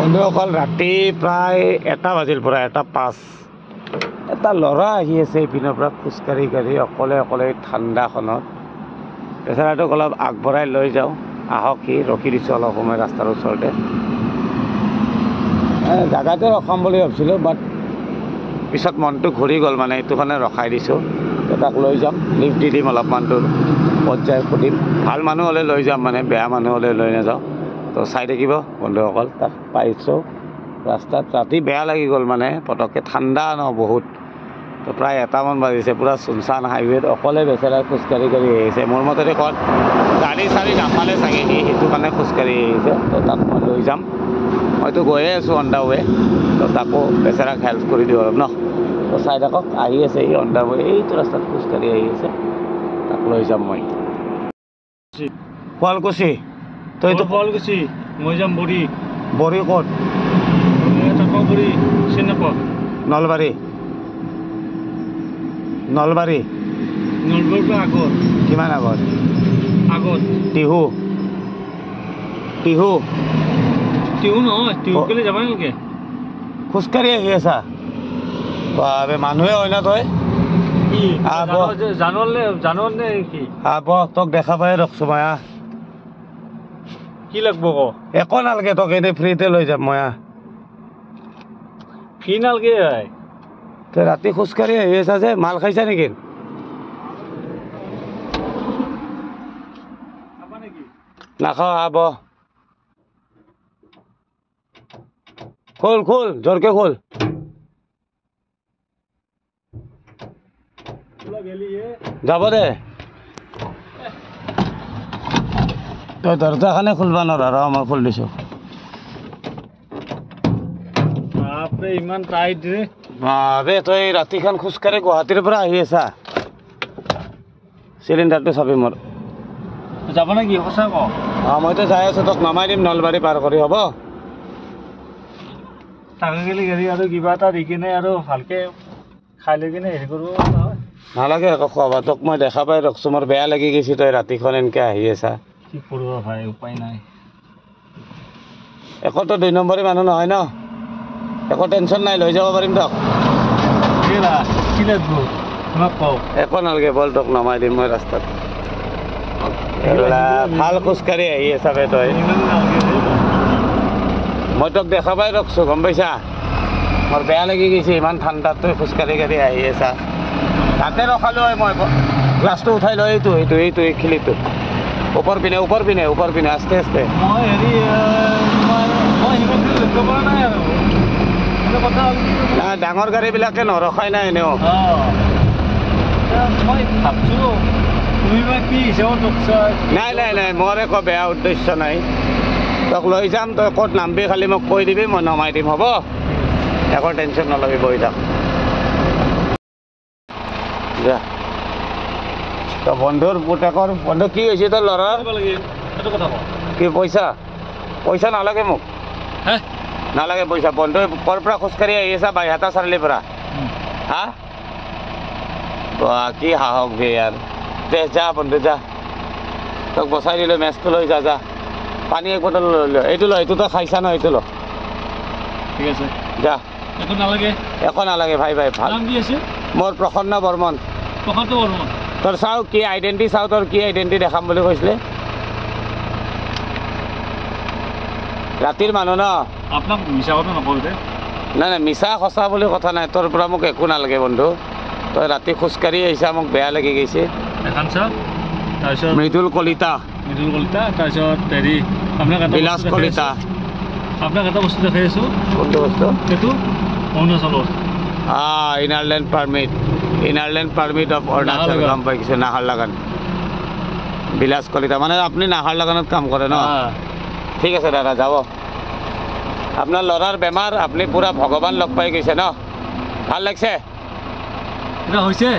বন্ধুসকল ৰাতি প্ৰায় 1টা বাজিল পৰা 1:05 এটা ল'ৰা আহি আছে এইপিনৰ পৰা খোজকাঢ়ি কাঢ়ি অকলে অকলে ঠাণ্ডাখনত বেচাৰাটোক অলপ আগবঢ়াই লৈ যাওঁ আহক সি ৰখি দিছোঁ অলপ সময় ৰাস্তাৰ ওচৰতে জাগাতে ৰখাম বুলি ভাবিছিলোঁ বাট পিছত মনটো ঘূৰি গ'ল মানে এইটো কাৰণে ৰখাই দিছোঁ তাক লৈ যাম লিফ্ট দি দিম অলপমান দূৰ পৰ্যায় সুধিম ভাল মানুহ হ'লে লৈ যাম মানে বেয়া মানুহ হ'লে লৈ নাযাওঁ তো চাই থাকিব বন্ধুসকল তাক পাইছোঁ ৰাস্তাত ৰাতি বেয়া লাগি গ'ল মানে পটককৈ ঠাণ্ডা ন বহুত তো প্ৰায় 1টামান বাজিছে পূৰা চুনচান হাইৱেত অকলে বেচেৰা খোজকাঢ়ি কাঢ়ি আহিছে মোৰ মতেৰে কল গাড়ী চাড়ী নাপালে চাগে সি সেইটো কাৰণে খোজকাঢ়ি আহিছে তো তাক মই লৈ যাম মইতো গৈয়ে আছোঁ অন দা ৱে তো তাকো বেচেৰাক হেল্প কৰি দিওঁ অলপ ন তো চাই থাকক আহি আছে এই অন দা ৱে এইটো ৰাস্তাত খোজকাঢ়ি আহি আছে তাক লৈ যাম মই শুৱালকুছি তো এইটো শুৱালকুছি মই যাম বৰি বৰি ক'ত বৰি চিনি নাপাওঁ নলবাৰী নলবাৰী নলবাৰীৰ পৰা আগত কিমান আগত টিহু টিহু টিহু নহয় টিহু কেলে যাব নালাগে খোজকাঢ়ি আহি আছা বাবে মানুহে হয় না তই জানোৱাৰ নে কি আব তোক দেখা পাই ৰখছোঁ মই কি লাগব ক একো নালাগে তোক এনেই ফ্ৰীতে লৈ যাম মই কি নালাগে তই ৰাতি খোজকাঢ়ি আহি আছা যে মাল খাইছা নেকি নাখাওঁ আব খোল খোল জোৰকে খোল যাব দে তই দৰজাখানে খুলবা নোৱাৰা ৰ মই খুলি দিছোঁ ইমান টাইট ৰে বাবে তই ৰাতিখন খোজকাঢ়ি গুৱাহাটীৰ পৰা আহি আছা চিলিণ্ডাৰটো চাবি মোৰ যাব নেকি সঁচা ক মইতো যাই আছোঁ তোক নমাই দিম নলবাৰী পাৰ কৰি হ'ব তাকে গেলি গাড়ী আৰু কিবা এটা দি কিনে আৰু ভালকে খাই লৈ কিনে হেৰি কৰিব নালাগে আকৌ খোৱাবা তোক মই দেখা পাই ৰখছোঁ মোৰ বেয়া লাগি গৈছে তই ৰাতিখন এনেকৈ আহি আছা কি কৰিব ভাই উপায় নাই একোতো 2 নম্বৰী মানুহ নহয় ন একো টেনশ্যন নাই লৈ যাব পাৰিম তোক কি লাগব তোমাক কওঁ একো নালাগে বল তোক নমাই দিম মই ৰাস্তাত ভাল খোজকাঢ়ি আহি আছা বে তই মই তোক দেখা পাই ৰখছোঁ গম পাইছা মোৰ বেয়া লাগি গৈছে ইমান ঠাণ্ডাত তই খোজকাঢ়ি কাঢ়ি আহি আছা তাতে ৰখালোঁ হয় মই গ্লাছটো উঠাই লৈ এইটো খিলিটো ওপৰ পিনে আস্তে আস্তে মই হেৰি মই লক্ষ্য কৰা নাই আৰু নাই ডাঙৰ গাড়ীবিলাকে নৰখাই নাই এনেও মই ভাবছোঁ তুমি বা কি হিচাপত ৰখছা নাই মোৰ একো বেয়া উদ্দেশ্য নাই তোক লৈ যাম তই ক'ত নামবি খালি মোক কৈ দিবি মই নমাই দিম হ'ব একো টেনশ্যন নলবি বহি থাক যা তই বন্ধুৰ পুতেকৰ বন্ধু কি হৈছে তোৰ ল'ৰাৰ কি পইচা নালাগে মোক নালাগে পইচা বন্ধু ক'ৰ পৰা খোজকাঢ়ি আহি আছা বাইহাটা চাৰিআলিৰ পৰা হা কি সাহস বে ইয়াৰ দে যা বন্ধু যা তোক বচাই দিলোঁ মেচটো লৈ যা পানী 1 বটল লৈ ল এইটো তই খাইছা ন এইটো ল ঠিক আছে যা একো নালাগে ভাই ভাল মোৰ প্ৰসন্ন বৰ্মন তোৰ চাওঁ কি আইডেণ্টি দেখাম বুলি কৈছিলে ৰাতিৰ মানুহ ন আপোনাক মিছা কথা নকওঁ দে নাই মিছা সঁচা বুলি কথা নাই তোৰ পৰা মোক একো নালাগে বন্ধু তই ৰাতি খোজকাঢ়ি আহিছা মোক বেয়া লাগি গৈছে তাৰপিছত মৃদুল কলিতা তাৰপিছত হেৰি বিলাস কলিতা আপোনাক এটা বস্তু দেখাই আছোঁ কোনটো বস্তু সেইটো অৰুণাচলৰ ইনাৰলেণ্ড পাৰ্মিট অফ অৰুণাচল গম পাই কিছু নাহাৰলাগান বিলাস কলিতা মানে আপুনি নাহাৰলাগানত কাম কৰে ন ঠিক আছে দাদা যাব আপোনাৰ ল'ৰাৰ বেমাৰ আপুনি পূৰা ভগৱান লগ পাই গৈছে ন ভাল লাগিছে হৈছে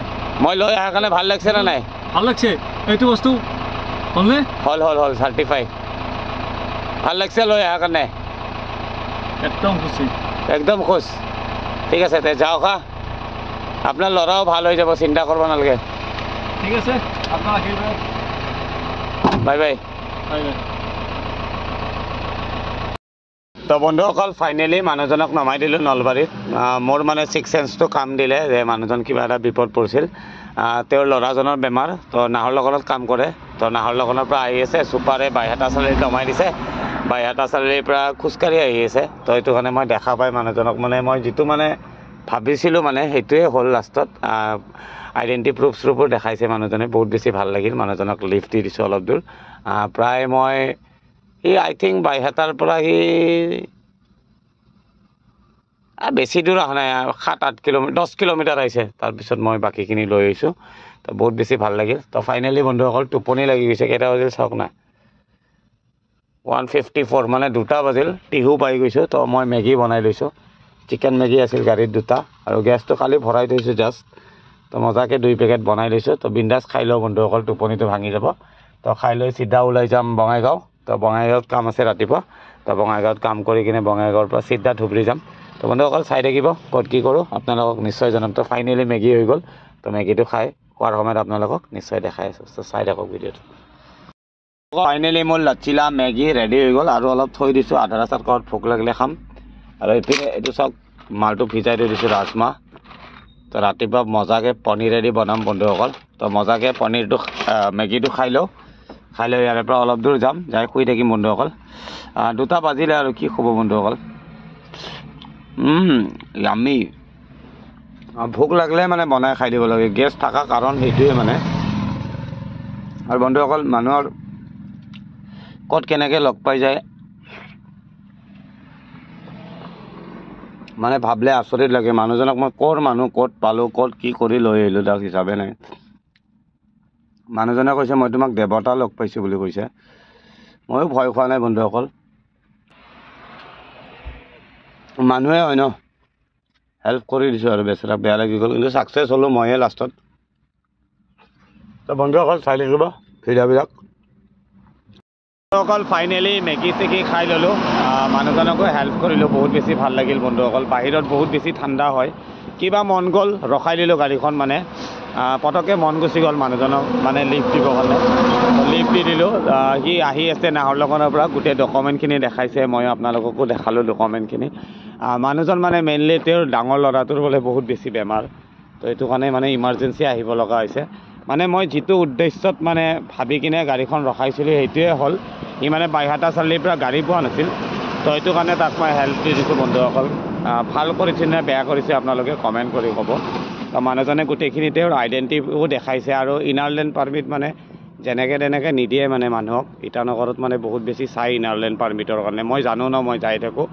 মই লৈ অহাৰ কাৰণে ভাল লাগিছে নে নাই ভাল লাগছে এইটো বস্তু হ'লনে হ'ল চাৰ্টিফাই ভাল লাগিছে লৈ অহাৰ কাৰণে একদম খুচ ঠিক আছে তে যাওক হা আপোনাৰ ল'ৰাও ভাল হৈ যাব চিন্তা কৰিব নালাগে ঠিক আছে আপোনাৰ বাই তো বন্ধুসকল ফাইনেলি মানুহজনক নমাই দিলোঁ নলবাৰীত মোৰ মানে ছিক্স চেন্সটো কাম দিলে যে মানুহজন কিবা এটা বিপদ পৰিছিল তেওঁৰ ল'ৰাজনৰ বেমাৰ তো নাহৰ লগনত কাম কৰে তো নাহৰ লগনৰ পৰা আহি আছে চুপাৰে বাইহাটা চাৰিআলিত নমাই দিছে বাইহাটা চাৰিআলিৰ পৰা খোজকাঢ়ি আহি আছে তো এইটো কাৰণে মই দেখা পাই মানুহজনক মানে মই যিটো মানে ভাবিছিলোঁ মানে সেইটোৱে হ'ল লাষ্টত আইডেণ্টি প্ৰুফবোৰ দেখাইছে মানুহজনে বহুত বেছি ভাল লাগিল মানুহজনক লিফ্ট দি দিছোঁ অলপ দূৰ প্ৰায় মই সি আই থিংক বাইহাটাৰ পৰা সি বেছি দূৰ অহা নাই 7-8 কিলোমিটাৰ 10 কিলোমিটাৰ আহিছে তাৰপিছত মই বাকীখিনি লৈ আহিছোঁ তো বহুত বেছি ভাল লাগিল তো ফাইনেলি বন্ধুসকল টোপনি লাগি গৈছে কেইটা বাজিল চাওক না 1:54 মানে 2টা বাজিল টিহু পাই গৈছোঁ তো মই মেগী বনাই লৈছোঁ চিকেন মেগী আছিল গাড়ীত 2টা আৰু গেছটো খালি ভৰাই থৈছোঁ জাষ্ট তো মজাকৈ 2 পেকেট বনাই লৈছোঁ তো বিন্দাছ খাই লওঁ বন্ধুসকল টোপনিটো ভাঙি যাব তো খাই লৈ চিধা ওলাই যাম বঙাইগাঁও তো বঙাইগাঁৱত কাম আছে ৰাতিপুৱা তো বঙাইগাঁৱত কাম কৰি কিনে বঙাইগাঁৱৰ পৰা চিধা ধুবুৰী যাম তো বন্ধুসকল চাই থাকিব ক'ত কি কৰোঁ আপোনালোকক নিশ্চয় জনাম তো ফাইনেলি মেগী হৈ গ'ল তো মেগীটো খাই খোৱাৰ সময়ত আপোনালোকক নিশ্চয় দেখাই আছোঁ তো চাই থাকক ভিডিঅ'টো ফাইনেলি মোৰ লাচিলা মেগী ৰেডি হৈ গ'ল আৰু অলপ থৈ দিছোঁ আধা ৰাস্তাত ক'ৰবাত ভোক লাগিলে খাম আৰু এইপিনে এইটো চাওক মালটো ভিজাই থৈ দিছোঁ ৰাজমাহ তো ৰাতিপুৱা মজাকৈ পনীৰেদি বনাম বন্ধুসকল তো মজাকৈ পনীৰটো মেগীটো খাই লওঁ খাই লৈ ইয়াৰ পৰা অলপ দূৰ যাম যাই শুই থাকিম বন্ধুসকল 2টা বাজিলে আৰু কি হ'ব বন্ধুসকল ইয়ামি ভোক লাগিলে মানে বনাই খাই দিব লাগে গেছ থকা কাৰণ সেইটোৱে মানে আৰু বন্ধুসকল মানুহৰ ক'ত কেনেকৈ লগ পাই যায় মানে ভাবিলে আচৰিত লাগে মানুহজনক মই ক'ৰ মানুহ ক'ত পালোঁ ক'ত কি কৰি লৈ আহিলোঁ তাক হিচাপে নাই মানুহজনে কৈছে মই তোমাক দেৱতা লগ পাইছোঁ বুলি কৈছে ময়ো ভয় খোৱা নাই বন্ধুসকল মানুহে হয় ন হেল্প কৰি দিছোঁ আৰু বেচেৰাক বেয়া লাগি গ'ল কিন্তু ছাকচেছ হ'লোঁ ময়ে লাষ্টত তো বন্ধুসকল চাই থাকিব ভিডিঅ'বিলাক বন্ধুসকল ফাইনেলি মেগী চেগী খাই ল'লোঁ মানুহজনকো হেল্প কৰিলোঁ বহুত বেছি ভাল লাগিল বন্ধুসকল বাহিৰত বহুত বেছি ঠাণ্ডা হয় কিবা মন গ'ল ৰখাই দিলোঁ গাড়ীখন মানে পটককৈ মন গুচি গ'ল মানুহজনক মানে লিফ্ট দিবৰ কাৰণে লিফ্ট দি দিলোঁ সি আহি আছে নাহৰ লগনৰ পৰা গোটেই ডকুমেণ্টখিনি দেখাইছে মই আপোনালোককো দেখালোঁ ডকুমেণ্টখিনি মানুহজন মানে মেইনলি তেওঁৰ ডাঙৰ ল'ৰাটোৰ বোলে বহুত বেছি বেমাৰ তো এইটো কাৰণে মানে ইমাৰ্জেঞ্চি আহিব লগা হৈছে মানে মই যিটো উদ্দেশ্যত মানে ভাবি কিনে গাড়ীখন ৰখাইছিলোঁ সেইটোৱে হ'ল সি মানে বাইহাটা চাৰিআলিৰ পৰা গাড়ী পোৱা নাছিল তো এইটো কাৰণে তাক মই হেল্প দি দিছোঁ বন্ধুসকল ভাল কৰিছে নে বেয়া কৰিছে আপোনালোকে কমেণ্ট কৰি ক'ব তো মানুহজনে গোটেইখিনি তেওঁৰ আইডেণ্টিটিও দেখাইছে আৰু ইনাৰ লেন পাৰ্মিট মানে যেনেকৈ তেনেকৈ নিদিয়ে মানে মানুহক ইটানগৰত মানে বহুত বেছি চাই ইনাৰ লেন পাৰ্মিটৰ কাৰণে মই জানো ন মই যাই থাকোঁ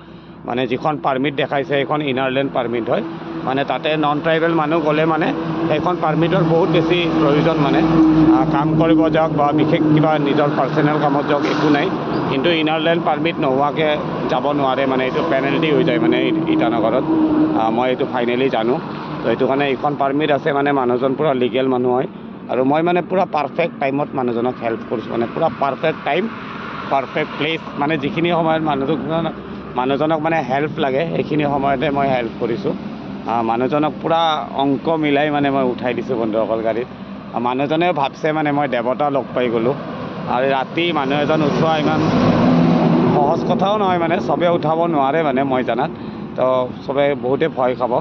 মানে যিখন পাৰ্মিট দেখাইছে সেইখন ইনাৰ লেন পাৰ্মিট হয় মানে তাতে নন ট্ৰাইবেল মানুহ গ'লে মানে সেইখন পাৰ্মিটৰ বহুত বেছি প্ৰয়োজন মানে কাম কৰিব যাওক বা বিশেষ কিবা নিজৰ পাৰ্চনেল কামত যাওক একো নাই কিন্তু ইনাৰ লেন পাৰ্মিট নোহোৱাকৈ যাব নোৱাৰে মানে এইটো পেনাল্টি হৈ যায় মানে ইটানগৰত মই এইটো ফাইনেলি জানো তো এইটো কাৰণে এইখন পাৰ্মিট আছে মানে মানুহজন পূৰা লিগেল মানুহ হয় আৰু মই মানে পূৰা পাৰফেক্ট টাইমত মানুহজনক হেল্প কৰিছোঁ মানে পূৰা পাৰফেক্ট টাইম পাৰফেক্ট প্লেচ মানে যিখিনি সময়ত মানুহজনক মানে হেল্প লাগে সেইখিনি সময়তে মই হেল্প কৰিছোঁ মানুহজনক পূৰা অংক মিলাই মানে মই উঠাই দিছোঁ বন্ধুসকল গাড়ীত মানুহজনেও ভাবছে মানে মই দেৱতা লগ পাই গ'লোঁ আৰু ৰাতি মানুহ এজন উঠোৱা ইমান সহজ কথাও নহয় মানে চবে উঠাব নোৱাৰে মানে মই জানাত তো চবে বহুতে ভয় খাব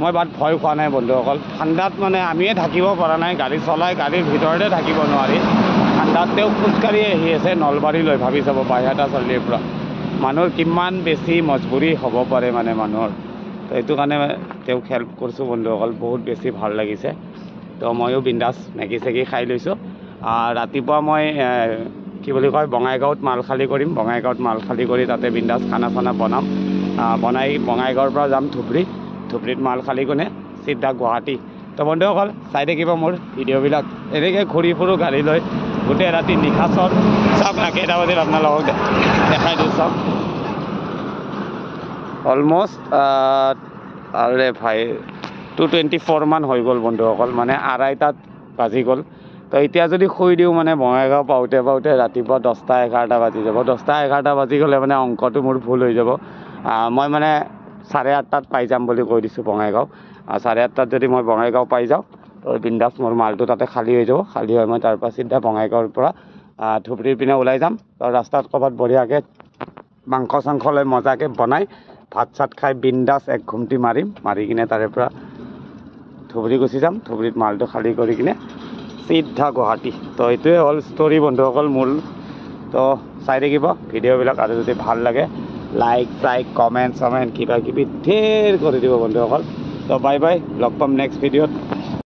মই বাট ভয় খোৱা নাই বন্ধুসকল ঠাণ্ডাত মানে আমিয়ে থাকিব পৰা নাই গাড়ী চলাই গাড়ীৰ ভিতৰতে থাকিব নোৱাৰি ঠাণ্ডাত তেওঁ খোজকাঢ়ি আহি আছে নলবাৰীলৈ ভাবি চাব বাইহাটা চাৰিআলিৰ পৰা মানুহৰ কিমান বেছি মজবুৰি হ'ব পাৰে মানে মানুহৰ তো এইটো কাৰণে তেওঁক হেল্প কৰিছোঁ বন্ধুসকল বহুত বেছি ভাল লাগিছে তো ময়ো বিন্দাছ মেগী চেগী খাই লৈছোঁ ৰাতিপুৱা মই কি বুলি কয় বঙাইগাঁৱত মাল খালী কৰিম বঙাইগাঁৱত মাল খালী কৰি তাতে বিন্দাছ খানা চানা বনাম বনাই বঙাইগাঁৱৰ পৰা যাম ধুবুৰীত মাল খালী কোনে চিধা গুৱাহাটী তো বন্ধুসকল চাই থাকিব মোৰ ভিডিঅ'বিলাক এনেকৈ ঘূৰি ফুৰোঁ গাড়ী লৈ গোটেই ৰাতি নিশাচৰ চাওক না কেইটা বাজিল আপোনালোকক দেখাই দিওঁ চাওক অলমষ্ট আৰে ভাই 2:24 মান হৈ গ'ল বন্ধুসকল মানে 2:30 বাজি গ'ল তো এতিয়া যদি শুই দিওঁ মানে বঙাইগাঁও পাওঁতে ৰাতিপুৱা 10টা-11টা বাজি যাব 10টা-11টা বাজি গ'লে মানে অংকটো মোৰ ভুল হৈ যাব মই মানে 8:30 পাই যাম বুলি কৈ দিছোঁ বঙাইগাঁও 8:30 যদি মই বঙাইগাঁও পাই যাওঁ তো বিন্দাছ মোৰ মালটো তাতে খালী হৈ যাব খালী হৈ মই তাৰপৰা চিধা বঙাইগাঁৱৰ পৰা ধুবুৰীৰ পিনে ওলাই যাম তো ৰাস্তাত ক'ৰবাত বঢ়িয়াকৈ মাংস চাংস লৈ মজাকৈ বনাই ভাত চাত খাই বিন্দাছ এক ঘুমটি মাৰি কিনে তাৰে পৰা ধুবুৰী গুচি যাম। ধুবুৰীত মালটো খালী কৰি কিনে চিধা গুৱাহাটী। তো এইটোৱে হ'ল ষ্টৰি বন্ধুসকল মূল। তো চাই থাকিব ভিডিঅ'বিলাক, আৰু যদি ভাল লাগে লাইক চাইক কমেণ্ট চমেণ্ট কিবা কিবি ধেৰ কৰি দিব বন্ধুসকল। তো বাই বাই, লগ পাম নেক্সট ভিডিঅ'ত।